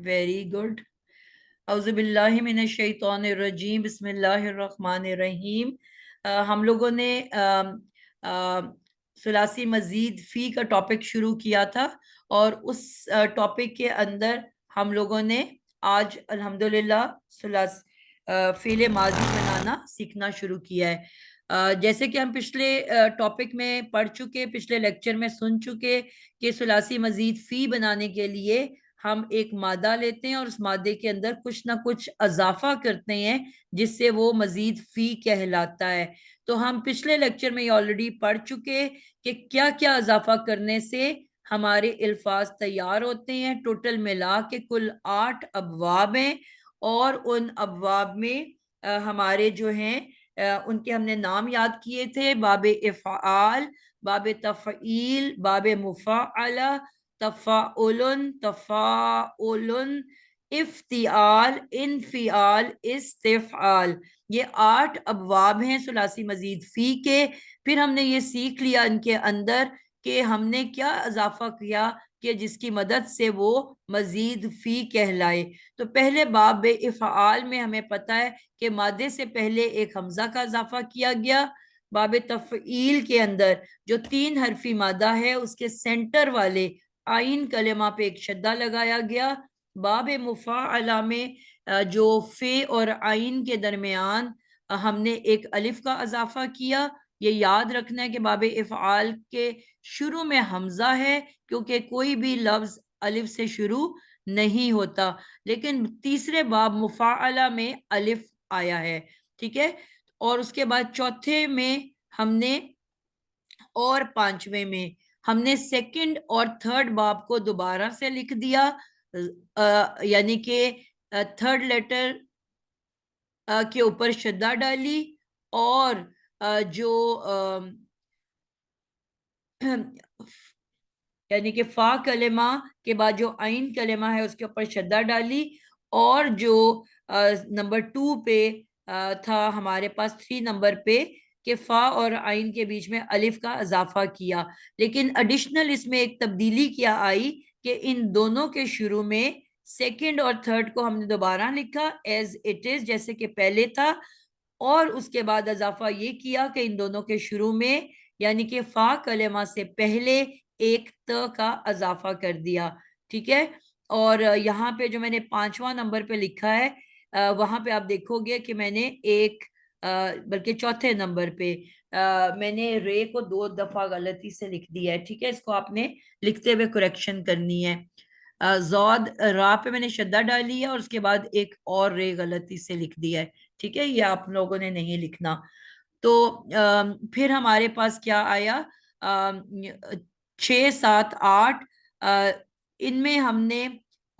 Very good. औज़ुबिल्लाहि मिनश्शैतानिर्रजीम, बिस्मिल्लाहिर्रहमानिर्रहीम। हम लोगों ने सुलासी मजीद फी का टॉपिक शुरू किया था और उस टॉपिक के अंदर हम लोगों ने आज अल्हम्दुलिल्लाह सुलास फ़ील माजी बनाना सीखना शुरू किया है। जैसे कि हम पिछले टॉपिक में पढ़ चुके, पिछले लेक्चर में सुन चुके कि सुलासी मजीद फी बनाने के लिए हम एक मादा लेते हैं और उस मादे के अंदर कुछ ना कुछ अजाफा करते हैं जिससे वो मजीद फी कहलाता है। तो हम पिछले लेक्चर में ऑलरेडी पढ़ चुके कि क्या क्या अजाफा करने से हमारे अल्फाज तैयार होते हैं। टोटल मिला के कुल 8 अबवाब हैं और उन अबवाब में हमारे जो हैं उनके हमने नाम याद किए थे। बाब इफ़आल, बाब तफ़ईल, बाब मुफ़ाअला, तफ़ाउलन, तफ़ाउलन, इफ्तिआल, इनफिआल, इस्तिफ़आल। ये 8 अबवाब हैं सुलासी मजीद फी के। फिर हमने ये सीख लिया इनके अंदर कि हमने क्या अजाफा किया कि जिसकी मदद से वो मजीद फी कहलाए। तो पहले बाब इफ़आल में हमें पता है कि मादे से पहले एक हमजा का इजाफा किया गया। बाब तफ़ईल के अंदर जो 3 हरफी मादा है उसके सेंटर वाले आइन कलेमा पे एक शद्दा लगाया गया। बाब मुफ़ाअला में जो फे और आइन के दरमियान हमने एक अलिफ का इजाफा किया। ये याद रखना है कि बाब इफ़आल के शुरू में हमजा है क्योंकि कोई भी लफ्ज अलिफ से शुरू नहीं होता, लेकिन तीसरे बाब मुफ़ाअला में अलिफ आया है। ठीक है। और उसके बाद चौथे में हमने और पांचवें में हमने सेकंड और थर्ड बाब को दोबारा से लिख दिया, यानी कि थर्ड लेटर के ऊपर शद्दा डाली और जो यानी कि फा कलेमा के बाद जो आइन कलेमा है उसके ऊपर शद्दा डाली और जो नंबर 2 पे था हमारे पास 3 नंबर पे कि फा और आइन के बीच में अलिफ का इजाफा किया। लेकिन एडिशनल इसमें एक तब्दीली क्या आई कि इन दोनों के शुरू में सेकंड और थर्ड को हमने दोबारा लिखा एज इट इज जैसे कि पहले था, और उसके बाद इजाफा ये किया कि इन दोनों के शुरू में यानी कि फा कलेमा से पहले एक त का इजाफा कर दिया। ठीक है। और यहाँ पे जो मैंने 5वां नंबर पे लिखा है वहां पे आप देखोगे कि मैंने एक बल्कि चौथे नंबर पे मैंने रे को 2 दफा गलती से लिख दिया है। ठीक है, इसको आपने लिखते हुए करेक्शन करनी है। जौद रा पे मैंने शद्दा डाली है और उसके बाद एक और रे गलती से लिख दिया है। ठीक है, ये आप लोगों ने नहीं लिखना। तो फिर हमारे पास क्या आया, 6, 7, 8, इनमें हमने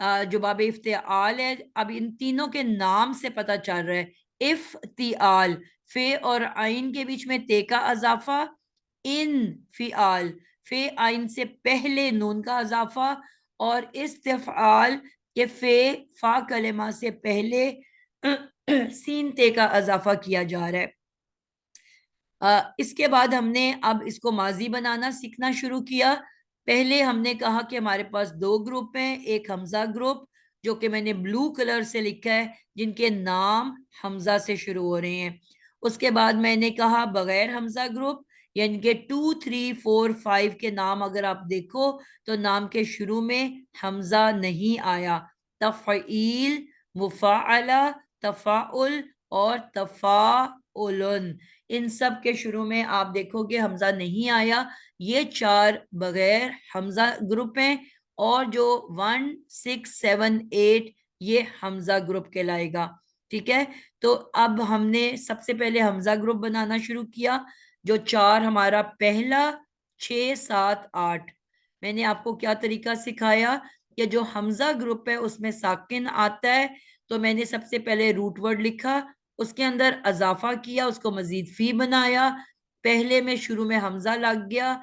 जो बाब इफ्तिआल है, अब इन तीनों के नाम से पता चल रहा है। इफ्तिआल, फे और आइन के बीच में ते का इजाफा। इन फिआल, फे आइन से पहले नून का इजाफा। और इस्तिफआल के फे फा कलेमा से पहले सीन ते का इजाफा किया जा रहा है। इसके बाद हमने अब इसको माजी बनाना सीखना शुरू किया। पहले हमने कहा कि हमारे पास 2 ग्रुप हैं, एक हमजा ग्रुप जो कि मैंने ब्लू कलर से लिखा है जिनके नाम हमजा से शुरू हो रहे हैं। उसके बाद मैंने कहा बगैर हमजा ग्रुप यानी कि 2, 3, 4, 5 के नाम अगर आप देखो तो नाम के शुरू में हमजा नहीं आया। तफ़ईल, मुफ़ाअला, तफ़ाउल और तफ़ाउलन, इन सब के शुरू में आप देखोगे हमजा नहीं आया। ये 4 बगैर हमजा ग्रुप हैं और जो 1, 6, 7, 8 ये हमजा ग्रुप कहलाएगा। ठीक है। तो अब हमने सबसे पहले हमजा ग्रुप बनाना शुरू किया जो 4 हमारा पहला, 6, 7, 8। मैंने आपको क्या तरीका सिखाया कि जो हमजा ग्रुप है उसमें साकिन आता है, तो मैंने सबसे पहले रूट वर्ड लिखा, उसके अंदर अजाफा किया, उसको मजीद फी बनाया। पहले में शुरू में हमजा लग गया,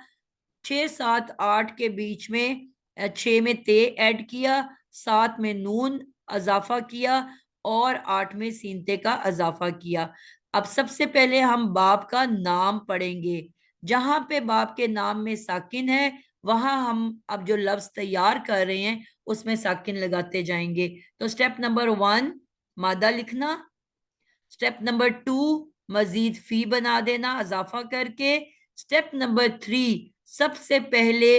6, 7, 8 के बीच में 6 में ते ऐड किया, 7 में नून अजाफा किया और 8 में सीनते का अजाफा किया। अब सबसे पहले हम बाप का नाम पढ़ेंगे। जहां पे बाप के नाम में साकिन है وہاں ہم اب جو لفظ تیار کر رہے ہیں اس میں ساکن لگاتے جائیں گے. تو اسٹیپ نمبر 1 مادہ لکھنا. اسٹیپ نمبر 2 مزید فی بنا دینا اضافہ کر کے. اسٹیپ نمبر 3 سب سے پہلے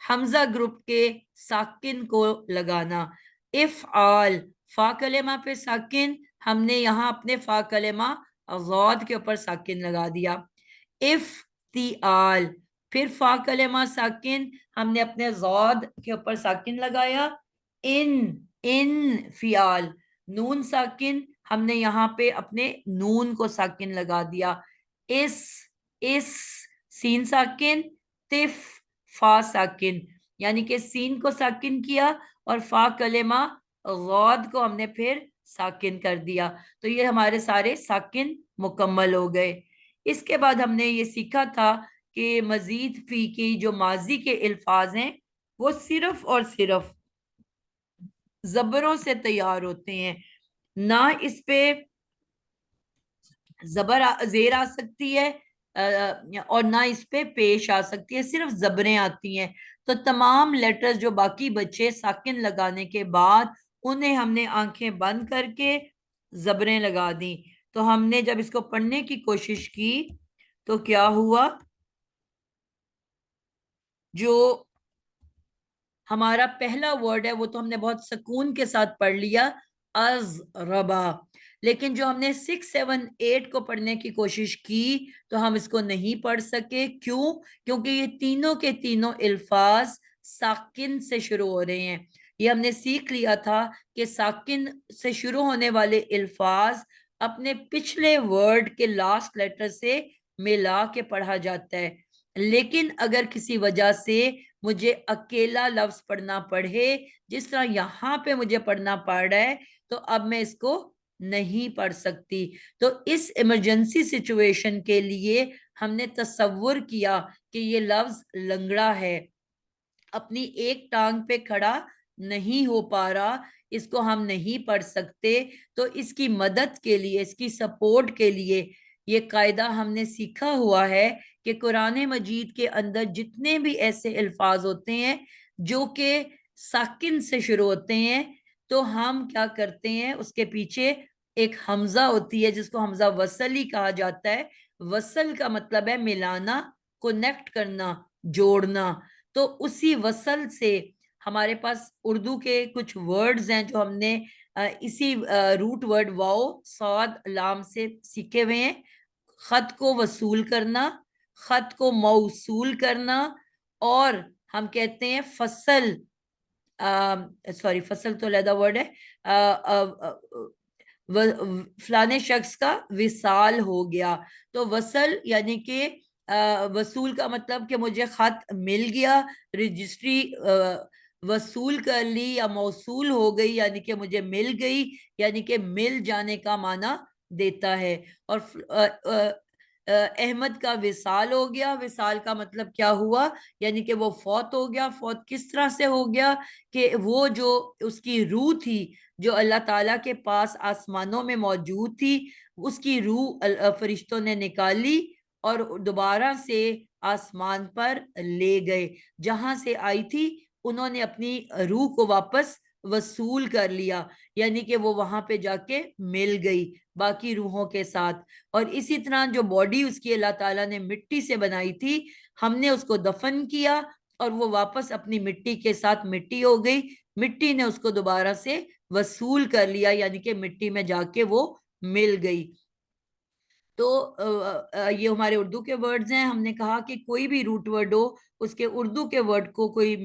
حمزہ گروپ کے ساکن کو لگانا. افعال فا کلمہ پہ ساکن، ہم نے یہاں اپنے فا کلمہ غود کے اوپر ساکن لگا دیا. افتعال پھر فا کلمہ ساکن، ہم نے اپنے غود کے اوپر ساکن لگایا. فیال نون ساکن، ہم نے یہاں پہ اپنے نون کو ساکن لگا دیا. اس سین ساکن. فا ساکن یعنی کہ سین کو ساکن کیا اور فا کلمہ غود کو ہم نے پھر ساکن کر دیا. تو یہ ہمارے سارے ساکن مکمل ہو گئے. اس کے بعد ہم نے یہ سیکھا تھا کہ مزید فی کی جو ماضی کے الفاظ ہیں وہ صرف اور صرف زبروں سے تیار ہوتے ہیں، نہ اس پہ زیر آ سکتی ہے اور نہ اس پہ پیش آ سکتی ہے، صرف زبریں آتی ہیں. تو تمام لیٹرز جو باقی بچے ساکن لگانے کے بعد انہیں ہم نے آنکھیں بند کر کے زبریں لگا دیں. تو ہم نے جب اس کو پڑھنے کی کوشش کی تو کیا ہوا، جو ہمارا پہلا ورڈ ہے وہ تو ہم نے بہت سکون کے ساتھ پڑھ لیا، ازربا. لیکن جو ہم نے 6 7 8 کو پڑھنے کی کوشش کی تو ہم اس کو نہیں پڑھ سکے. کیوں؟ کیونکہ یہ تینوں کے تینوں الفاظ ساکن سے شروع ہو رہے ہیں. یہ ہم نے سیکھ لیا تھا کہ ساکن سے شروع ہونے والے الفاظ اپنے پچھلے ورڈ کے لاسٹ لیٹر سے ملا کے پڑھا جاتا ہے. لیکن اگر کسی وجہ سے مجھے اکیلا لفظ پڑھنا پڑھے جس طرح یہاں پہ مجھے پڑھنا پڑ رہا ہے تو اب میں اس کو نہیں پڑھ سکتی. تو اس ایمرجنسی سچویشن کے لیے ہم نے تصور کیا کہ یہ لفظ لنگڑا ہے، اپنی ایک ٹانگ پہ کھڑا نہیں ہو پا رہا، اس کو ہم نہیں پڑھ سکتے. تو اس کی مدد کے لیے، اس کی سپورٹ کے لیے یہ قاعدہ ہم نے سیکھا ہوا ہے کہ قرآن مجید کے اندر جتنے بھی ایسے الفاظ ہوتے ہیں جو کہ ساکن سے شروع ہوتے ہیں تو ہم کیا کرتے ہیں، اس کے پیچھے ایک حمزہ ہوتی ہے جس کو حمزہ وصل ہی کہا جاتا ہے. وصل کا مطلب ہے ملانا، کنیکٹ کرنا، جوڑنا. تو اسی وصل سے ہمارے پاس اردو کے کچھ ورڈز ہیں جو ہم نے اسی روٹ ورڈ واؤ صاد لام سے سیکھے ہوئے ہیں. خط کو وصول کرنا، خط کو موصول کرنا، اور ہم کہتے ہیں فصل، سوری فصل تو علیحدہ ورڈ ہے، فلانے شخص کا وصال ہو گیا. تو وصل یعنی کہ وصول کا مطلب کہ مجھے خط مل گیا، رجسٹری وصول کر لی یا موصول ہو گئی یعنی کہ مجھے مل گئی، یعنی کہ مل جانے کا معنی دیتا ہے. اور احمد کا وصال ہو گیا. وصال کا مطلب کیا ہوا، یعنی کہ وہ فوت ہو گیا. فوت کس طرح سے ہو گیا کہ وہ جو اس کی روح تھی جو اللہ تعالیٰ کے پاس آسمانوں میں موجود تھی، اس کی روح فرشتوں نے نکالی اور دوبارہ سے آسمان پر لے گئے. جہاں سے آئی تھی انہوں نے اپنی روح کو واپس وصول کر لیا، یعنی کہ وہ وہاں پہ جا کے مل گئی باقی روحوں کے ساتھ. اور اسی طرح جو باڈی اس کی اللہ تعالیٰ نے مٹی سے بنائی تھی، ہم نے اس کو دفن کیا اور وہ واپس اپنی مٹی کے ساتھ مٹی ہو گئی. مٹی نے اس کو دوبارہ سے وصول کر لیا یعنی کہ مٹی میں جا کے وہ مل گئی. تو یہ ہمارے اردو کے ورڈز ہیں. ہم نے کہا کہ کوئی بھی روٹ ورڈ ہو اس کے اردو کے ورڈ کو کوئی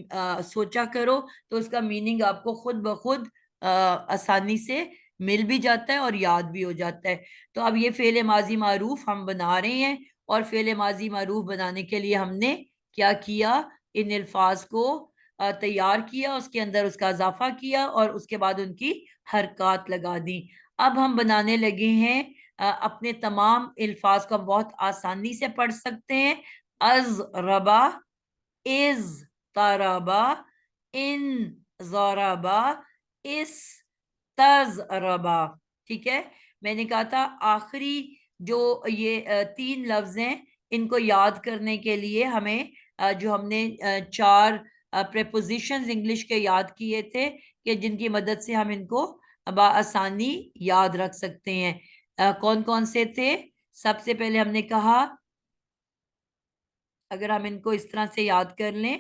سوچا کرو تو اس کا میننگ آپ کو خود بخود آسانی سے مل بھی جاتا ہے اور یاد بھی ہو جاتا ہے. تو اب یہ فعل ماضی معروف ہم بنا رہے ہیں، اور فعل ماضی معروف بنانے کے لیے ہم نے کیا کیا، ان الفاظ کو تیار کیا، اس کے اندر اس کا اضافہ کیا اور اس کے بعد ان کی حرکات لگا دی. اب ہم بنانے لگے ہیں اپنے تمام الفاظ کو بہت آسانی سے پڑھ سکتے ہیں. از ربا، از تارابا، ان زورابا، اس تز ربا. ٹھیک ہے، میں نے کہا تھا آخری جو یہ 3 لفظ ہیں ان کو یاد کرنے کے لیے ہمیں جو ہم نے 4 پریپوزیشنز انگلش کے یاد کیے تھے کہ جن کی مدد سے ہم ان کو بآسانی یاد رکھ سکتے ہیں. کون کون سے تھے؟ سب سے پہلے ہم نے کہا اگر ہم ان کو اس طرح سے یاد کر لیں،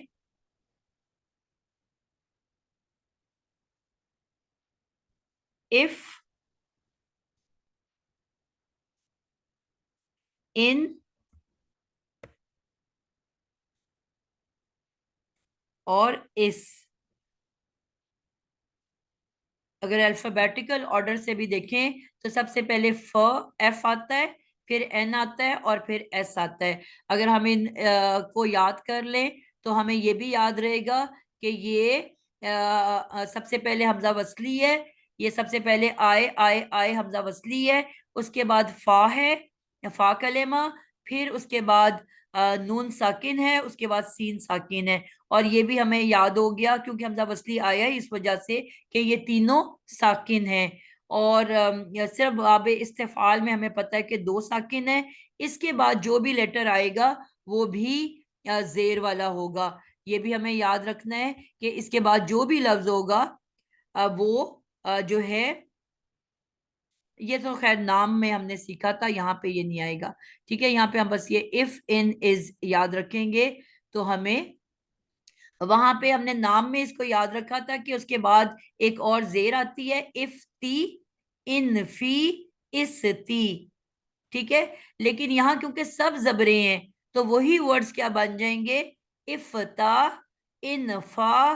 if in اور اس. اگر الفابیٹیکل آرڈر سے بھی دیکھیں تو سب سے پہلے ایف آتا ہے، پھر این آتا ہے اور پھر ایس آتا ہے. اگر ہم ان کو یاد کر لیں تو ہمیں یہ بھی یاد رہے گا کہ یہ سب سے پہلے حمزہ وصلی ہے. یہ سب سے پہلے آئے حمزہ وصلی ہے، اس کے بعد فا ہے، فا کلمہ، پھر اس کے بعد نون ساکن ہے، اس کے بعد سین ساکن ہے. اور یہ بھی ہمیں یاد ہو گیا کیونکہ حمزہ وصلی آیا ہے اس وجہ سے کہ یہ تینوں ساکن ہیں. اور صرف باب استفعال میں ہمیں پتہ ہے کہ 2 ساکن ہیں. اس کے بعد جو بھی لیٹر آئے گا وہ بھی زیر والا ہوگا. یہ بھی ہمیں یاد رکھنا ہے کہ اس کے بعد جو بھی لفظ ہوگا وہ جو ہے، یہ تو خیر نام میں ہم نے سیکھا تھا، یہاں پہ یہ نہیں آئے گا. ٹھیک ہے، یہاں پہ ہم بس یہ if in is یاد رکھیں گے تو ہمیں وہاں پہ ہم نے نام میں اس کو یاد رکھا تھا کہ اس کے بعد ایک اور زیر آتی ہے if تی ان فی اس تی. ٹھیک ہے، لیکن یہاں کیونکہ سب زبریں ہیں تو وہی ورڈز کیا بن جائیں گے؟ افتا ان فا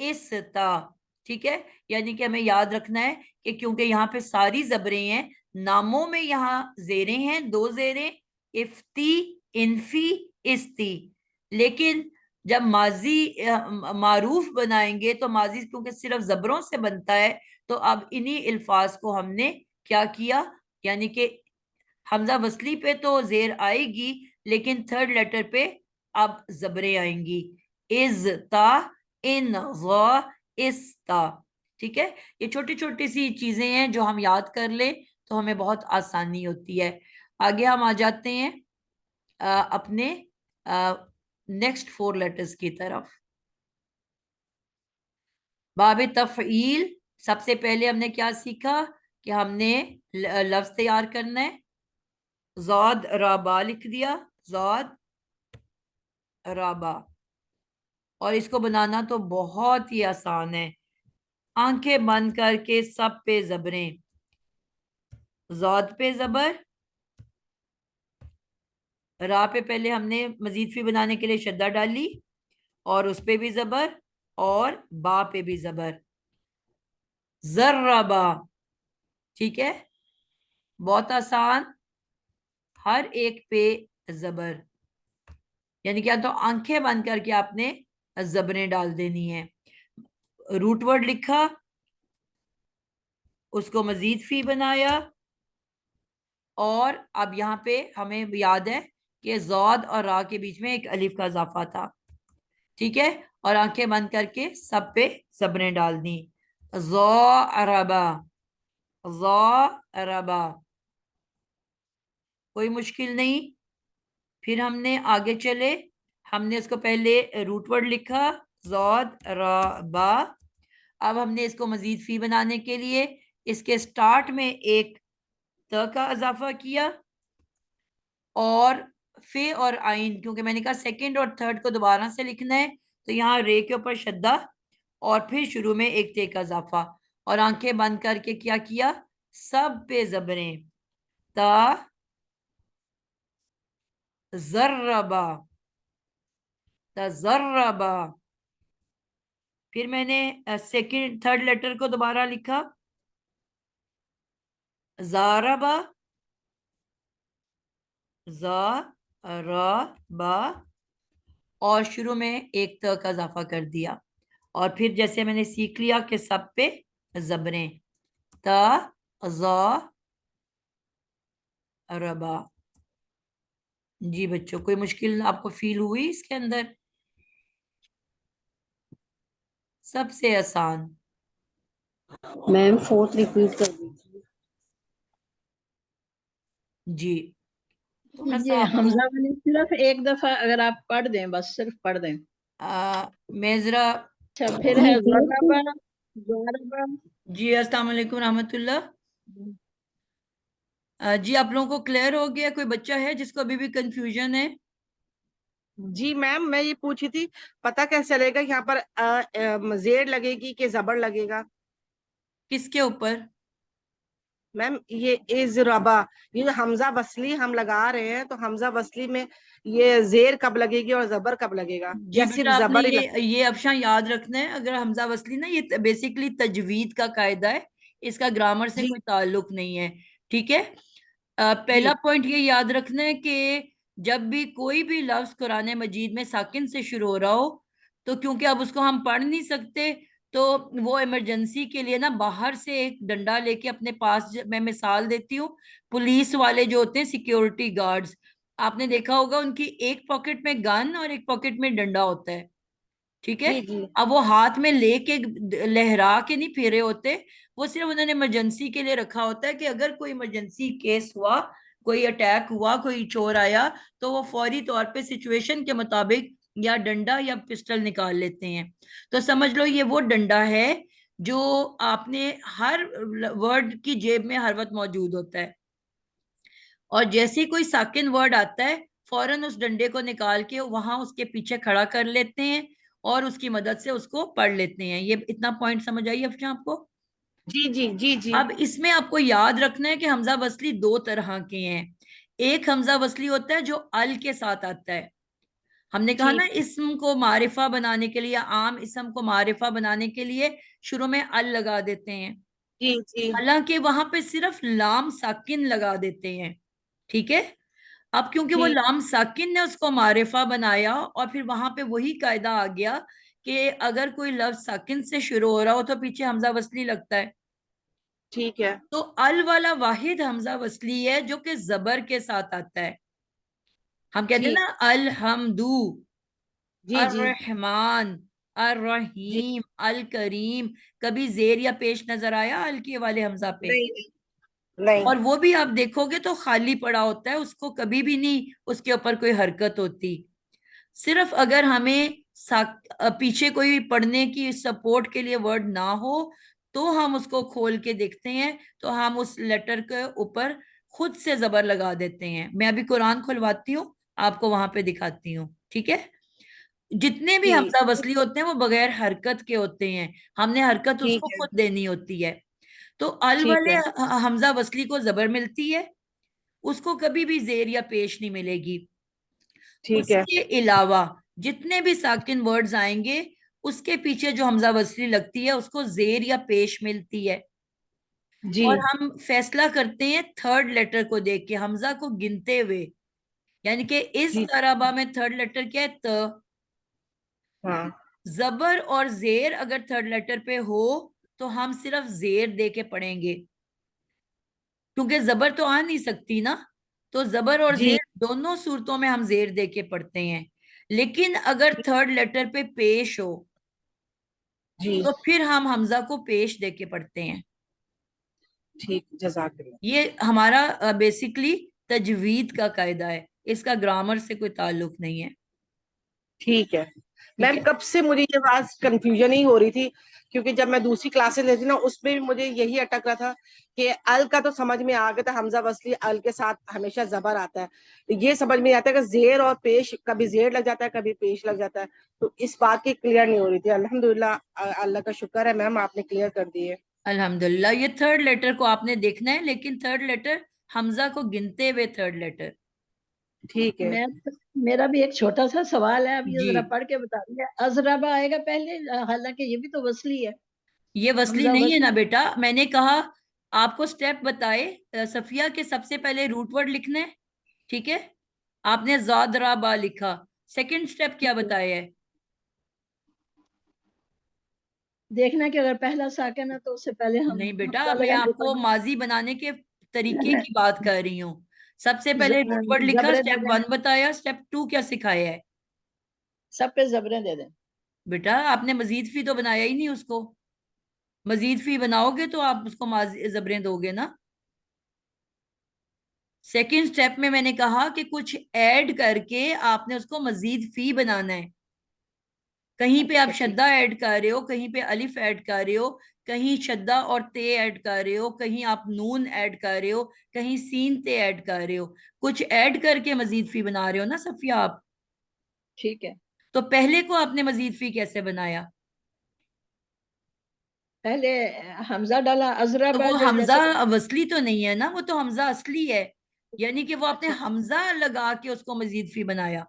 اس تا. ٹھیک ہے، یعنی کہ ہمیں یاد رکھنا ہے کہ کیونکہ یہاں پہ ساری زبریں ہیں، ناموں میں یہاں زیریں ہیں، 2 زیریں، افتی انفی استی. لیکن جب ماضی معروف بنائیں گے تو ماضی کیونکہ صرف زبروں سے بنتا ہے تو اب انہی الفاظ کو ہم نے کیا کیا، یعنی کہ حمزہ وصلی پہ تو زیر آئے گی لیکن تھرڈ لیٹر پہ اب زبریں آئیں گی. از تا ان غا اس تا. ٹھیک ہے، یہ چھوٹی چھوٹی سی چیزیں ہیں جو ہم یاد کر لیں تو ہمیں بہت آسانی ہوتی ہے. آگے ہم آ جاتے ہیں اپنے نیکسٹ 4 لیٹرز کی طرف. باب تفعیل سب سے پہلے ہم نے کیا سیکھا کہ ہم نے لفظ تیار کرنا ہے. زاد رابا لکھ دیا، زاد رابا، اور اس کو بنانا تو بہت ہی آسان ہے. آنکھیں بند کر کے سب پہ زبریں. زاد پہ زبر، را پہ پہلے ہم نے مزید فی بنانے کے لیے شدہ ڈالی اور اس پہ بھی زبر، اور با پہ بھی زبر. ذربا. ٹھیک ہے، بہت آسان، ہر ایک پہ زبر، یعنی کیا تو آنکھیں بند کر کے آپ نے زبریں ڈال دینی ہیں. روٹ ورڈ لکھا، اس کو مزید فی بنایا، اور اب یہاں پہ ہمیں یاد ہے کہ زاد اور را کے بیچ میں ایک الف کا اضافہ تھا. ٹھیک ہے، اور آنکھیں بند کر کے سب پہ زبریں ڈال دی. ضاربا، ضاربا، کوئی مشکل نہیں. پھر ہم نے آگے چلے، ہم نے اس کو پہلے روٹ ورڈ لکھا زاد را با. اب ہم نے اس کو مزید فی بنانے کے لیے اس کے سٹارٹ میں ایک ت کا اضافہ کیا، اور فے اور آئین، کیونکہ میں نے کہا سیکنڈ اور تھرڈ کو دوبارہ سے لکھنا ہے تو یہاں رے کے اوپر شدہ اور پھر شروع میں ایک تے کا اضافہ، اور آنکھیں بند کر کے کیا کیا؟ سب پہ زبریں. تا ذربا، تذربا. پھر میں نے سیکنڈ تھرڈ لیٹر کو دوبارہ لکھا زاربا، زاربا، اور شروع میں ایک ت کا اضافہ کر دیا. اور پھر جیسے میں نے سیکھ لیا کہ سب پہ زبریں. تا ذا ربا. جی بچوں، کوئی مشکل آپ کو فیل ہوئی اس کے اندر؟ سب سے آسان. میم 4 ریپیٹ کر دیجیے. جی، थोड़ा सा ये आपको हमजा वाली सिर्फ एक दफा अगर आप पढ़ दें, बस सिर्फ पढ़ दें। मैं जरा अच्छा, फिर है ज़रबा, ज़रबा। जी अस्सलाम वालेकुम रहमतुल्लाह। जी आप लोगों को क्लियर हो गया? कोई बच्चा है जिसको अभी भी कंफ्यूजन है? जी मैम, मैं ये पूछी थी, पता कैसे चलेगा यहाँ पर जेड लगेगी कि जबर लगेगा? किसके ऊपर? मैम ये इजरबा, ये जो हमजा वसली हम लगा रहे हैं, तो हमजा वसली में ये जेर कब लगेगी और जबर कब लगेगा, जी या सिर्फ बेटा आपने जबर ही ये ऑप्शन याद रखना है। अगर हमजा वसली ना, ये बेसिकली तजवीद का कायदा है, इसका ग्रामर से जी कोई ताल्लुक नहीं है। ठीक है। जी पहला पॉइंट ये याद रखना है कि जब भी कोई भी लफ्ज कुरान मजीद में साकिन से शुरू हो रहा हो, तो क्योंकि अब उसको हम पढ़ नहीं सकते, तो वो इमरजेंसी के लिए ना बाहर से एक डंडा लेके अपने पास, मैं मिसाल देती हूँ, पुलिस वाले जो होते हैं सिक्योरिटी गार्ड्स, आपने देखा होगा उनकी एक पॉकेट में गन और एक पॉकेट में डंडा होता है। ठीक है। जी जी अब वो हाथ में लेके लहरा के नहीं फेरे होते, वो सिर्फ उन्होंने इमरजेंसी के लिए रखा होता है कि अगर कोई इमरजेंसी केस हुआ, कोई अटैक हुआ, कोई चोर आया, तो वो फौरी तौर पे सिचुएशन के मुताबिक या डंडा या पिस्टल निकाल लेते हैं। तो समझ लो ये वो डंडा है जो आपने हर वर्ड की जेब में हर वक्त मौजूद होता है, और जैसे ही कोई साकिन वर्ड आता है, फौरन उस डंडे को निकाल के वहां उसके पीछे खड़ा कर लेते हैं और उसकी मदद से उसको पढ़ लेते हैं। ये इतना पॉइंट समझ आई अफजा आपको? जी जी जी जी अब इसमें आपको याद रखना है कि हमजा वसली दो तरह के हैं। एक हमजा वसली होता है जो अल के साथ आता है। हमने कहा ना, ठीक। इस्म को मारिफा बनाने के लिए या आम इस्म को मारिफा बनाने के लिए शुरू में अल लगा देते हैं, जी जी हालांकि वहां पे सिर्फ लाम साकिन लगा देते हैं। ठीक है। अब क्योंकि वो ठीक लाम साकिन ने उसको मारिफा बनाया, और फिर वहां पे वही कायदा आ गया कि अगर कोई लफ्ज साकिन से शुरू हो रहा हो तो पीछे हमजा वसली लगता है। ठीक है। तो अल वाला वाहिद हमजा वसली है जो कि जबर के साथ आता है। हम कहते हैं ठीक। ना, अल हमदू, जी अर जी रहमान, अर जी। रहीम, अल करीम। कभी जेर या पेश नजर आया अल के वाले हमजा पे? नहीं नहीं नहीं। और वो भी आप देखोगे तो खाली पड़ा होता है, उसको कभी भी नहीं उसके ऊपर कोई हरकत होती। सिर्फ अगर हमें पीछे कोई पढ़ने की सपोर्ट के लिए वर्ड ना हो, तो हम उसको खोल के देखते हैं, तो हम उस लेटर के ऊपर खुद से जबर लगा देते हैं। मैं अभी कुरान खुलवाती हूँ, आपको वहां पे दिखाती हूँ। ठीक है। जितने भी ठीक। हमजा वसली होते हैं वो बगैर हरकत के होते हैं, हमने हरकत ठीक उसको है। खुद देनी होती है। तो अल ठीक वाले है। हमजा वसली को जबर मिलती है, उसको कभी भी जेर या पेश नहीं मिलेगी। ठीक है। उसके अलावा जितने भी साकिन वर्ड्स आएंगे, उसके पीछे जो हमजा वसली लगती है उसको जेर या पेश मिलती है। जी और हम फैसला करते हैं थर्ड लेटर को देख के, हमजा को गिनते हुए। यानी कि इस जी। तरह में थर्ड लेटर क्या है? त। हाँ। जबर और जेर अगर थर्ड लेटर पे हो, तो हम सिर्फ जेर दे के पढ़ेंगे, क्योंकि जबर तो आ नहीं सकती ना। तो जबर और जी जेर दोनों सूरतों में हम जेर दे के पढ़ते हैं। लेकिन अगर थर्ड लेटर पे पेश हो, जी। तो फिर हम हमजा को पेश दे के पढ़ते हैं। ठीक, जज़ाकल्लाह। ये हमारा बेसिकली तजवीद का कायदा है, इसका ग्रामर से कोई ताल्लुक नहीं है। ठीक है ठीक मैम, है। कब से मुझे ये बात कंफ्यूजन ही हो रही थी, क्योंकि जब मैं दूसरी क्लासेस लेती ना, उसमें भी मुझे यही अटक रहा था कि अल का तो समझ में आ गया था, हमजा वसली अल के साथ हमेशा जबर आता है। ये समझ में आता है कि जेर और पेश, कभी जेर लग जाता है कभी पेश लग जाता है, तो इस बात की क्लियर नहीं हो रही थी। अल्हम्दुलिल्लाह, अल्लाह का शुक्र है मैम, आपने क्लियर कर दिए। अल्हम्दुलिल्लाह। ये थर्ड लेटर को आपने देखना है, लेकिन थर्ड लेटर हमजा को गिनते हुए थर्ड लेटर। ठीक है। मैं मेरा भी एक छोटा सा सवाल है, अब ये जी, जरा पढ़ के बता दिया। अजरबा आएगा पहले, हालांकि ये भी तो वसली है। ये वसली हमजा नहीं है ना वसली। बेटा, मैंने कहा आपको स्टेप बताए। सफिया के सबसे पहले रूट वर्ड लिखना है। ठीक है। आपने जादरा बा लिखा। सेकंड स्टेप क्या बताया है? देखना कि अगर पहला साकिन है तो उससे पहले हम नहीं बेटा, हमजा मैं लगा के आपको पढ़ना। माजी बनाने के तरीके की बात कर रही हूँ। सबसे पहले रूट वर्ड लिखा, जबरे दे स्टेप दें, वन बताया, स्टेप टू क्या सिखाया है? सब पे जबरे दे दें। बेटा आपने मजीद फी तो बनाया ही नहीं उसको। मजीद फी बनाओगे तो आप उसको माजी जबरें दोगे ना। सेकंड स्टेप में मैंने कहा कि कुछ ऐड करके आपने उसको मजीद फी बनाना है. कहीं पे आप शद्दा ऐड कर रहे हो, कहीं पे अलिफ ऐड कर रहे हो, कहीं शद्दा और ते ऐड कर रहे हो, कहीं आप नून ऐड कर रहे हो, कहीं सीन ते ऐड कर रहे हो. कुछ ऐड करके मजीद फी बना रहे हो ना सफिया आप. ठीक है. तो पहले को आपने मजीद फी कैसे बनाया? पहले हमजा डाला, तो अजरबा वो जो हमजा जैसे वसली तो नहीं है ना, वो तो हमजा असली है. यानी कि वो आपने अच्छा हमजा लगा के उसको मजीद फी बनाया.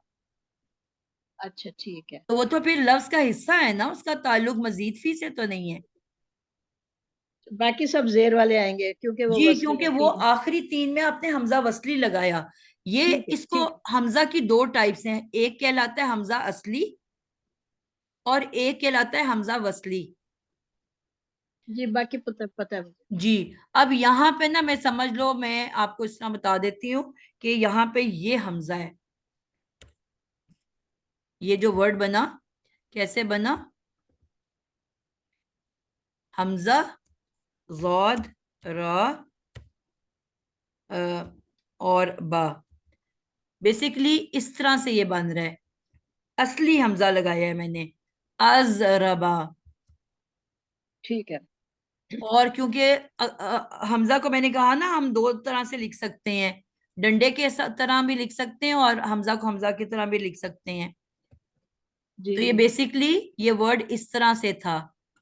अच्छा ठीक है. तो वो तो फिर लफ्ज का हिस्सा है ना, उसका ताल्लुक मजीद फी से तो नहीं है. बाकी सब जेर वाले आएंगे क्योंकि वो जी, वसली क्योंकि है. वो ठीक है आखिरी तीन में आपने हमजा वसली लगाया. ये ठीक है इसको ठीक हमजा की दो टाइप्स हैं, एक कहलाता है हमजा असली और एक कहलाता है हमजा वसली. है जी. बाकी पता पता है मुझे. जी. अब यहाँ पे ना, मैं समझ लो, मैं आपको इस तरह बता देती हूँ कि यहाँ पे ये हमजा है. ये जो वर्ड बना, कैसे बना? हमजा, ज़ाद, रा, और बा. बेसिकली इस तरह से ये बन रहा है. असली हमजा लगाया है मैंने, अज़रबा. ठीक है. और क्योंकि हमजा को मैंने कहा ना, हम दो तरह से लिख सकते हैं. डंडे के तरह भी लिख सकते हैं और हमजा को हमजा की तरह भी लिख सकते हैं. जी तो ये जी. बेसिकली ये वर्ड इस तरह से था,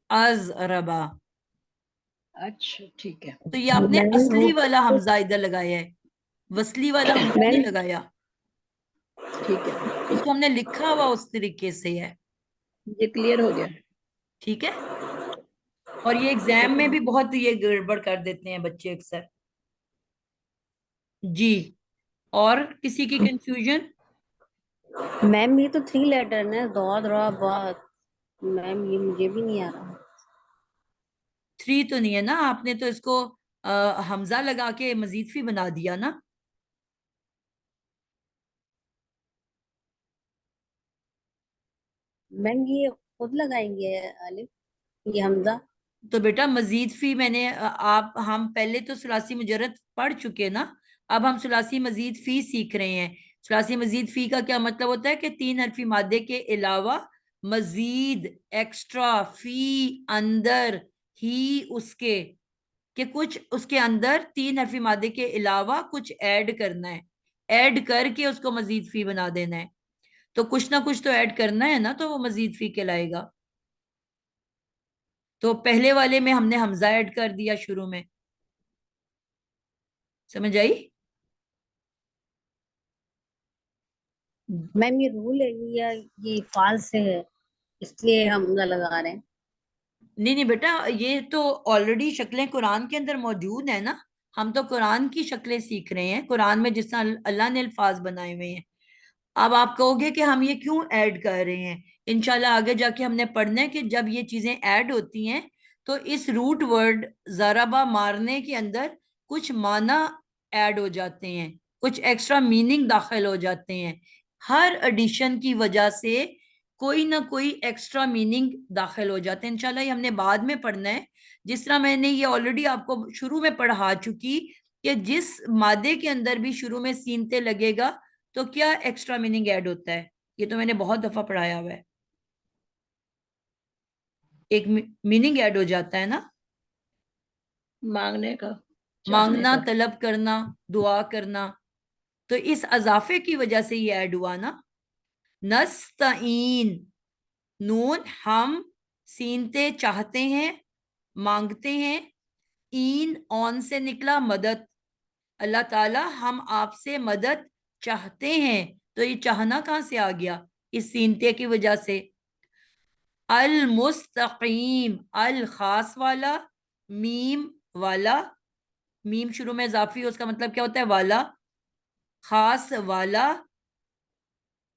अज़रबा. अच्छा ठीक है. तो ये आपने मैम वो असली वाला हमजा इधर लगाया है, वसली वाला हमजा नहीं मैम लगाया. ठीक है. उसको हमने लिखा हुआ उस तरीके से है. ये क्लियर हो गया. ठीक है. और ये एग्जाम में भी बहुत ये गड़बड़ कर देते हैं बच्चे अक्सर. जी. और किसी की कंफ्यूजन? मैम ये तो 3 लेटर है, दौद रहा बहुत. मैम ये मुझे भी नहीं आ रहा. 3 तो नहीं है ना, आपने तो इसको हमजा लगा के मजीद फी बना दिया ना. मैम ये खुद लगाएंगे अलिफ, ये हमजा. तो बेटा मजीद फी मैंने आप हम पहले तो सुलासी मुजर्रद पढ़ चुके ना. अब हम सुलासी मजीद फी सीख रहे हैं. सुलासी मजीद फी का क्या मतलब होता है कि 3 हरफी मादे के अलावा मजीद, एक्स्ट्रा, फी, अंदर, ही, उसके, कि कुछ उसके अंदर 3 हरफी मादे के अलावा कुछ ऐड करना है. ऐड करके उसको मजीद फी बना देना है. तो कुछ ना कुछ तो ऐड करना है ना, तो वो मजीद फी कहलाएगा. तो पहले वाले में हमने हमजा ऐड कर दिया शुरू में. समझ आई? मैम ये रूल है या ये फाल्स है, इसलिए हमजा लगा रहे हैं. नहीं नहीं बेटा, ये तो ऑलरेडी शक्लें कुरान के अंदर मौजूद है ना. हम तो कुरान की शक्लें सीख रहे हैं, कुरान में जिस तरह अल्लाह ने अल्फाज बनाए हुए हैं. अब आप कहोगे कि हम ये क्यों ऐड कर रहे हैं. इंशाल्लाह आगे जाके हमने पढ़ना है कि जब ये चीजें ऐड होती हैं तो इस रूट वर्ड ज़राबा मारने के अंदर कुछ माना ऐड हो जाते हैं, कुछ एक्स्ट्रा मीनिंग दाखिल हो जाते हैं. हर एडिशन की वजह से कोई ना कोई एक्स्ट्रा मीनिंग दाखिल हो जाते हैं. इंशाल्लाह ये हमने बाद में पढ़ना है. जिस तरह मैंने ये ऑलरेडी आपको शुरू में पढ़ा चुकी कि जिस मादे के अंदर भी शुरू में सीनते लगेगा तो क्या एक्स्ट्रा मीनिंग ऐड होता है. ये तो मैंने बहुत दफा पढ़ाया हुआ है. एक मीनिंग ऐड हो जाता है ना, मांगने का, चाहने मांगना, का. तलब करना, दुआ करना. तो इस अजाफे की वजह से ये ऐड हुआ ना. नस्तईन, नून हम, सीनते चाहते हैं, मांगते हैं. ईन ऑन से निकला मदद. अल्लाह ताला हम आपसे मदद चाहते हैं. तो ये चाहना कहां से आ गया? इस सीनते की वजह से. अल मुस्तकीम, अल खास वाला, मीम वाला. मीम शुरू में इजाफी हो, उसका मतलब क्या होता है? वाला, खास वाला.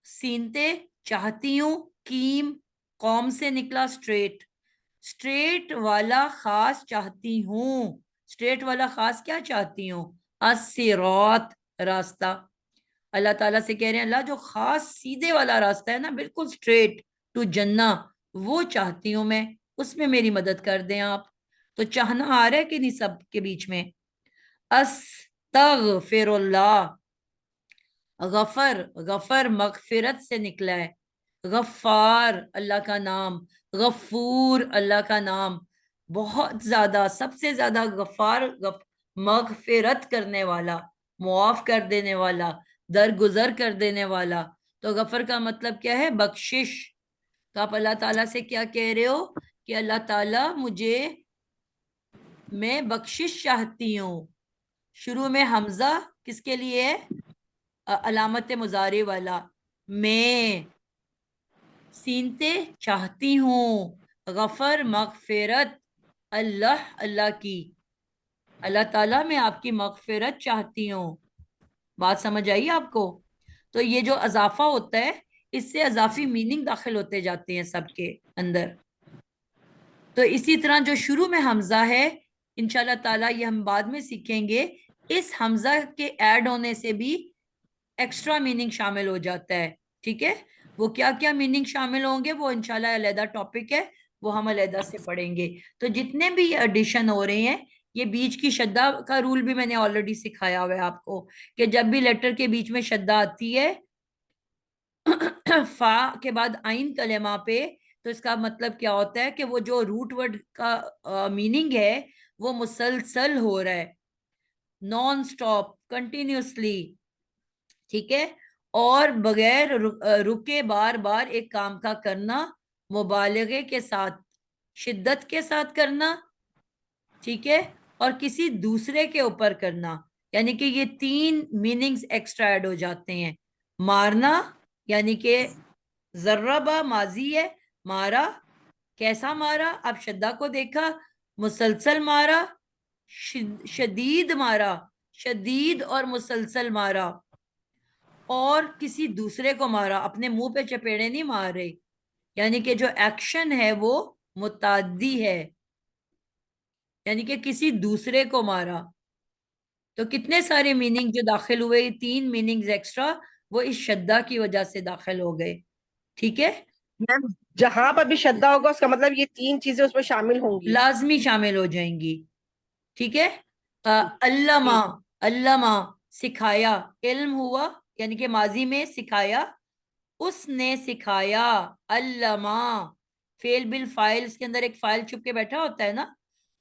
सीनते चाहती हूँ, कीम कौम से निकला स्ट्रेट. स्ट्रेट वाला खास चाहती हूँ. स्ट्रेट वाला खास क्या चाहती हूँ? अस्सिरात, रास्ता. अल्लाह ताला से कह रहे हैं अल्लाह जो खास सीधे वाला रास्ता है ना, बिल्कुल स्ट्रेट टू जन्ना, वो चाहती हूँ मैं. उसमें मेरी मदद कर दें आप. तो चाहना आ रहा है कि नहीं सब के बीच में? अस अस्तगफिरुल्लाह। गफर, गफर मगफिरत से निकला है। गफ्फार अल्लाह का नाम, गफूर अल्लाह का नाम। बहुत ज्यादा, सबसे ज्यादा गफ्फार, मगफिरत करने वाला, मुआफ कर देने वाला, दरगुजर कर देने वाला। तो गफर का मतलब क्या है? बख्शिश। तो आप अल्लाह ताला से क्या कह रहे हो कि अल्लाह ताला मुझे, मैं बख्शिश चाहती हूँ। शुरू में हमजा किसके लिए है? अलामत मुजारे वाला। मैं सीनते चाहती हूँ। गफर मगफिरत, अल्लाह, अल्लाह की, अल्लाह ताला मैं आपकी मगफिरत चाहती हूँ। बात समझ आई आपको? तो ये जो अजाफा होता है, इससे अजाफी मीनिंग दाखिल होते जाते हैं सबके अंदर। तो इसी तरह जो शुरू में हमजा है, इंशाल्लाह ताला ये हम बाद में सीखेंगे, इस हमजा के ऐड होने से भी एक्स्ट्रा मीनिंग शामिल हो जाता है। ठीक है, वो क्या क्या मीनिंग शामिल होंगे वो इंशाल्लाह अलहदा टॉपिक है, वो हम अलहदा से पढ़ेंगे। तो जितने भी एडिशन हो रहे हैं, ये बीच की शद्दा का रूल भी मैंने ऑलरेडी सिखाया हुआ है आपको, कि जब भी लेटर के बीच में शद्दा आती है फा के बाद आइन कलेमा पे, तो इसका मतलब क्या होता है कि वो जो रूट वर्ड का मीनिंग है वो मुसलसल हो रहा है, नॉन स्टॉप, कंटिन्यूसली। ठीक है, और बगैर रुके बार बार एक काम का करना, मुबालगे के साथ, शिद्दत के साथ करना। ठीक है, और किसी दूसरे के ऊपर करना, यानी कि ये तीन मीनिंग्स एक्स्ट्रा ऐड हो जाते हैं। मारना, यानी कि जर्रबा माजी है, मारा, कैसा मारा? आप शद्दा को देखा, मुसलसल मारा, शदीद मारा, शदीद और मुसलसल मारा। और किसी दूसरे को मारा, अपने मुंह पे चपेड़े नहीं मार रहे, यानी कि जो एक्शन है वो मुताद्दी है, यानी कि किसी दूसरे को मारा। तो कितने सारे मीनिंग जो दाखिल हुए, ये तीन मीनिंग्स एक्स्ट्रा, वो इस शद्दा की वजह से दाखिल हो गए। ठीक है, मैम जहां पर भी श्रद्धा होगा उसका मतलब ये तीन चीजें उसमें शामिल होंगी। लाजमी शामिल हो जाएंगी। ठीक है, अल्लमा, जी। अल्लमा सिखाया, इल्म हुआ, यानी कि माजी में सिखाया, उसने सिखाया। अल्लमा फेल बिल फाइल, इसके अंदर एक फाइल छुप के बैठा होता है ना।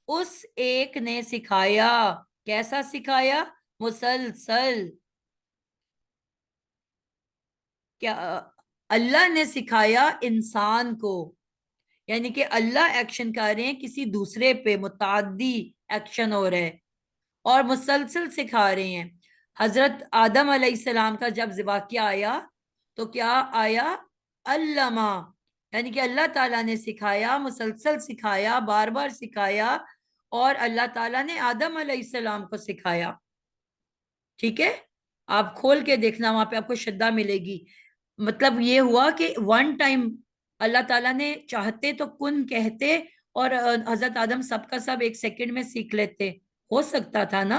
उस एक ने सिखाया, कैसा सिखाया? मुसलसल। क्या? अल्लाह ने सिखाया इंसान को, यानी कि अल्लाह एक्शन कर रहे हैं, किसी दूसरे पे मुताद्दी एक्शन हो रहा है, और मुसलसल सिखा रहे हैं। हजरत आदम अलैहिस्सलाम का जब वाक़या आया, तो क्या आया? अल्लमा, यानी कि अल्लाह ताला ने सिखाया, मुसलसल सिखाया, बार बार सिखाया, और अल्लाह ताला ने आदम अलैहिस्सलाम को सिखाया। ठीक है, आप खोल के देखना, वहां पे आपको श्रद्धा मिलेगी। मतलब ये हुआ कि वन टाइम अल्लाह ताला ने चाहते तो कुन कहते, और हजरत आदम सबका सब एक सेकंड में सीख लेते, हो सकता था ना।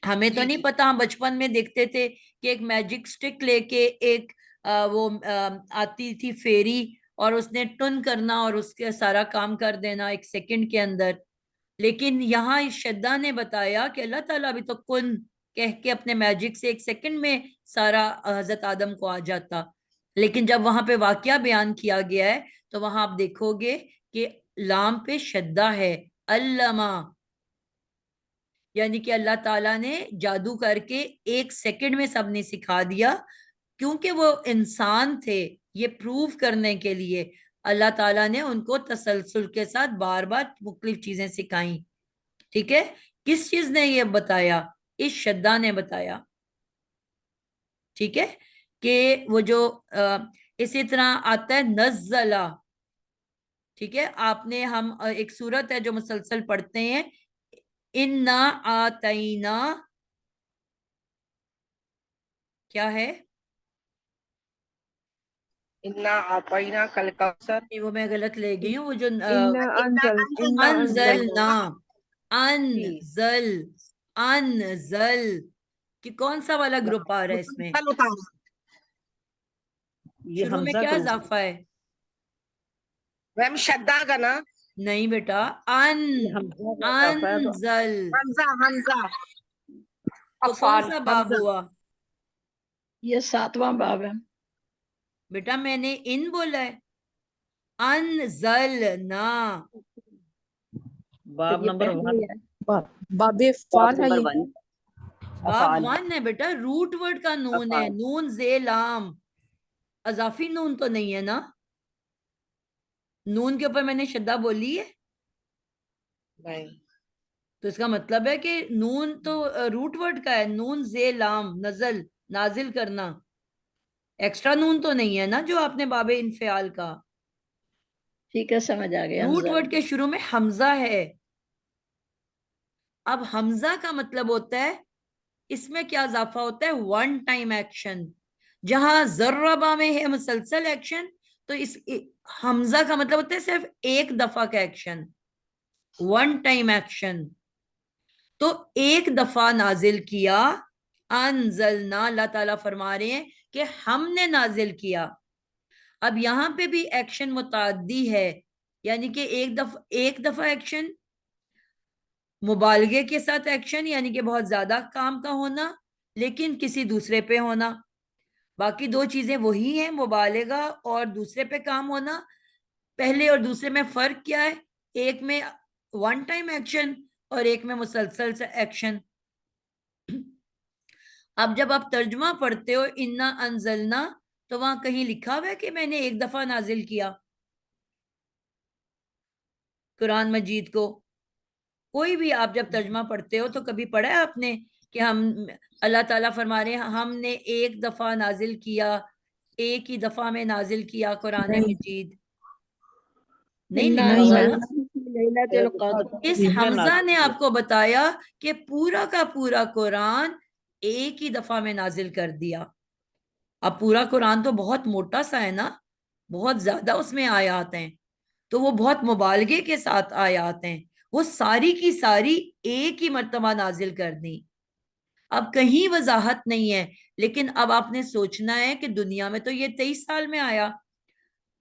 हमें तो जी नहीं जी। पता, हम बचपन में देखते थे कि एक मैजिक स्टिक लेके एक आती थी फेरी, और उसने टुन करना और उसके सारा काम कर देना एक सेकंड के अंदर। लेकिन यहाँ इस श्रद्धा ने बताया कि अल्लाह ताला भी तो कुन कह के अपने मैजिक से एक सेकंड में सारा हजरत आदम को आ जाता। लेकिन जब वहां पे वाकया बयान किया गया है, तो वहां आप देखोगे कि लाम पे श्रद्धा है, अल्लमा, यानी कि अल्लाह ताला ने जादू करके एक सेकंड में सबने सिखा दिया। क्योंकि वो इंसान थे, ये प्रूव करने के लिए अल्लाह ताला ने उनको तसलसल के साथ बार बार मुख्तलिफ चीजें सिखाई। ठीक है, किस चीज ने ये बताया? इस श्रद्धा ने बताया। ठीक है, कि वो जो इसी तरह आता है नज़ला। ठीक है, आपने हम एक सूरत है जो मुसलसल पढ़ते हैं, इन्ना आतैना, क्या है? इन्ना आतैना कल कौसर। नहीं, वो मैं गलत ले गई हूँ, वो जो इन्ना अनजलना, अंजलना। जी। अनजल, अनजल, कि कौन सा वाला ग्रुप आ रहा है इसमें? मुसलसल उतारा, ये शुरू में हमजा क्या ग्रुप। इजाफा है? मैम श्रद्धा का ना। नहीं बेटा, अन, हमजा का इजाफा है तो अनजल। हमजा हमजा तो कौन अफाल सा बाब हमजा। हुआ ये 7वां बाब है। बेटा? मैंने इन बोला है, अनजलना। तो बाब ये नंबर पहले 1। ही है। बाबे फाल है नंबर ये। 1 बाब अफाल 1 है बेटा, रूट वर्ड का नून है, अफाल। नून जे लाम, अजाफी नून तो नहीं है ना? नून के ऊपर मैंने शद्दा बोली है, नहीं, तो इसका मतलब है कि नून तो रूट वर्ड का है, नून जे लाम, नजल, नाजिल करना। एक्स्ट्रा नून तो नहीं है ना जो आपने बाबे इनफियाल का। ठीक है, समझ आ गया। रूट अंजल वर्ड के शुरू में हमजा है। अब हमजा का मतलब होता है, इसमें क्या इजाफा होता है? One time action. जहां जर्रबा में है मुसलसल एक्शन, तो हमजा का मतलब होता है सिर्फ एक दफा का एक्शन, वन टाइम एक्शन। तो एक दफा नाजिल किया, अनजलना, अल्लाह ताला फरमा रहे हैं कि हमने नाजिल किया। अब यहां पे भी एक्शन मुताद्दी है, यानी कि एक दफा एक्शन, मुबालगे के साथ एक्शन, यानी कि बहुत ज्यादा काम का होना लेकिन किसी दूसरे पे होना। बाकी दो चीजें वही हैं, मुबालगा और दूसरे पे काम होना। पहले और दूसरे में फर्क क्या है? एक में वन टाइम एक्शन और एक में मुसलसल एक्शन। अब जब आप तर्जुमा पढ़ते हो इन्ना अनजलना, तो वहां कहीं लिखा हुआ है कि मैंने एक दफा नाजिल किया कुरान मजीद को? कोई भी आप जब तर्जुमा पढ़ते हो तो कभी पढ़ा है आपने कि हम, अल्लाह ताला फरमा रहे हैं हमने एक दफा नाजिल किया, एक ही दफा में नाजिल किया कुरान नहीं मजीद? नहीं इन्ना लिखा नहीं हुआ मैम। ना। अंजलना फी लैलतिल कद्र। इस इसमें हमजा नाजिल ने किया। आपको बताया कि पूरा का पूरा कुरान एक ही दफा में नाजिल कर दिया। अब पूरा कुरान तो बहुत मोटा सा है ना, बहुत ज्यादा उसमें आयात हैं, तो वो बहुत मुबालगे के साथ आयात हैं, वो सारी की सारी एक ही मर्तबा नाजिल कर दी। अब कहीं वजाहत नहीं है, लेकिन अब आपने सोचना है कि दुनिया में तो ये 23 साल में आया,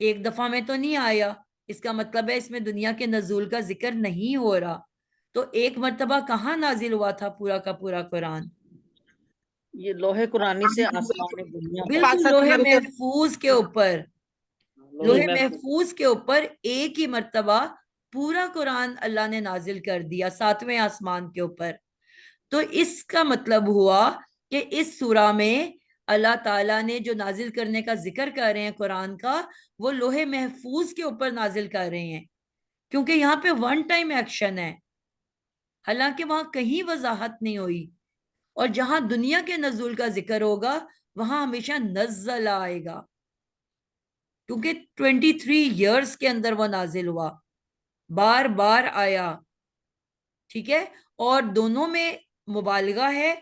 एक दफा में तो नहीं आया। इसका मतलब है इसमें दुनिया के नजूल का जिक्र नहीं हो रहा। तो एक मर्तबा कहाँ नाजिल हुआ था पूरा का पूरा कुरान? ये लोहे कुरानी से आसमान दुनिया पर बिल्कुल लोहे महफूज के ऊपर, लोहे लोहे महफूज। महफूज के ऊपर एक ही मर्तबा पूरा कुरान अल्लाह ने नाजिल कर दिया, 7वें आसमान के ऊपर। तो इसका मतलब हुआ कि इस सूरा में अल्लाह ताला ने जो नाजिल करने का जिक्र कर रहे हैं कुरान का, वो लोहे महफूज के ऊपर नाजिल कर रहे हैं, क्योंकि यहाँ पे वन टाइम एक्शन है, हालांकि वहां कहीं वजाहत नहीं हुई। और जहां दुनिया के नजूल का जिक्र होगा वहां हमेशा नज़ल आएगा, क्योंकि 23 ईयर्स के अंदर वो नाजिल हुआ, बार बार आया। ठीक है, और दोनों में मुबालगा है,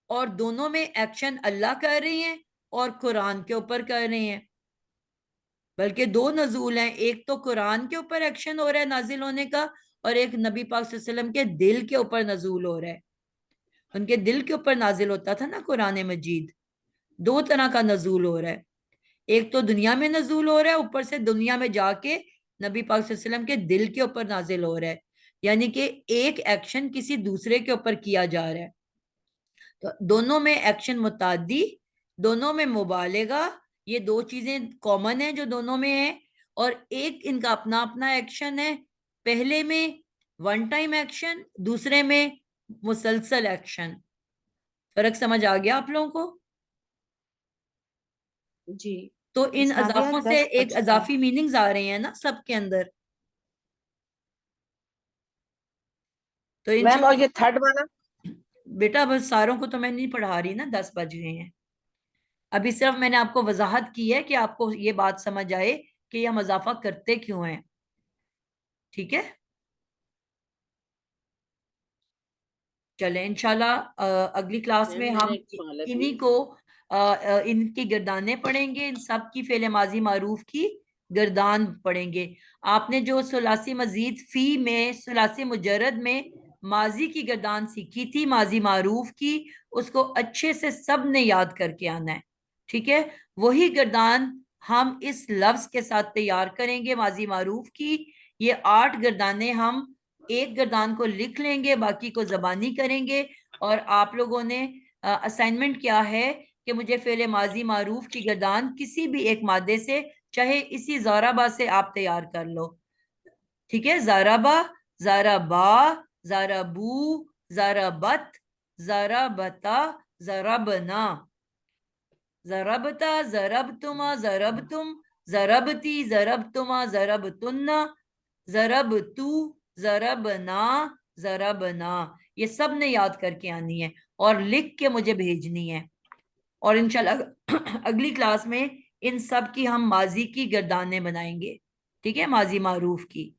और दोनों में एक्शन अल्लाह कर रहे हैं और कुरान के ऊपर कर रहे हैं। बल्कि दो नजूल हैं, एक तो कुरान के ऊपर एक्शन हो रहा है नाजिल होने का, और एक नबी पाक सल्लल्लाहु अलैहि वसल्लम के दिल के ऊपर नजूल हो रहा है। उनके दिल के ऊपर नाजिल होता था ना कुरान मजीद। दो तरह का नजूल हो रहा है, एक तो दुनिया में नजूल हो रहा है, ऊपर से दुनिया में जाके नबी पाक सल्लल्लाहु अलैहि वसल्लम के दिल के ऊपर नाजिल हो रहा है, यानी कि एक एक्शन किसी दूसरे के ऊपर किया जा रहा है। तो दोनों में एक्शन मुतादी, दोनों में मुबालेगा, ये दो चीजें कॉमन है जो दोनों में है। और एक इनका अपना अपना एक्शन है, पहले में वन टाइम एक्शन, दूसरे में मुसलसल एक्शन। फर्क समझ आ गया आप लोगों को? जी। तो इन सादिया अजाफों से 10 एक बज गए। अजाफी मीनिंग्स आ रहे हैं ना सबके अंदर। तो इन मैम और ये थर्ड वाला बेटा बस सारों को तो मैं नहीं पढ़ा रही ना, 10 बज गए हैं। अभी सिर्फ मैंने आपको वजाहत की है कि आपको ये बात समझ आए कि हम इजाफा करते क्यों हैं। ठीक है, चले इंशाल्लाह अगली क्लास में मैम मेरा हम एक सवाल है इन्हीं प्लीज। को इनकी गर्दानें पढ़ेंगे, इन सब की फेले माजी मारूफ की गर्दान पढ़ेंगे। आपने जो सुलासी मजीद फी में, सुलासी मुजर्रद में माजी की गर्दान सीखी थी, माजी मारूफ की, उसको अच्छे से सब ने याद करके आना है। ठीक है, वही गर्दान हम इस लफ्ज के साथ तैयार करेंगे माजी मारूफ की, یہ 8 گردانے ہم ایک گردان کو لکھ لیں گے, باقی کو زبانی کریں گے. اور آپ لوگوں نے اسائنمنٹ کیا ہے کہ مجھے فعل ماضی معروف کی گردان کسی بھی ایک مادے سے, چاہے اسی زاربا سے آپ تیار کر لو. ٹھیک ہے, زاربا, زاربا, زاربو, زاربت, زاربتا, زاربنا, زربتا, زربتما, زربتم, زربتی, زربتما, زربتن, زربتو, زربنا, زربنا. یہ سب نے یاد کر کے آنی ہے اور لکھ کے مجھے بھیجنی ہے. اور انشاءاللہ اگلی کلاس میں ان سب کی ہم ماضی کی گردانیں بنائیں گے. ٹھیک ہے, ماضی معروف کی.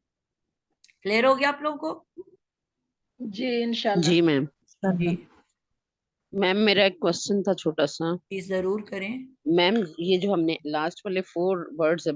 کلیئر ہو گیا آپ لوگوں کو؟ جی انشاءاللہ. جی میم. جی میم میرا ایک کوشچن تھا چھوٹا سا. ضرور کریں. میم یہ جو ہم نے لاسٹ والے 4 ورڈز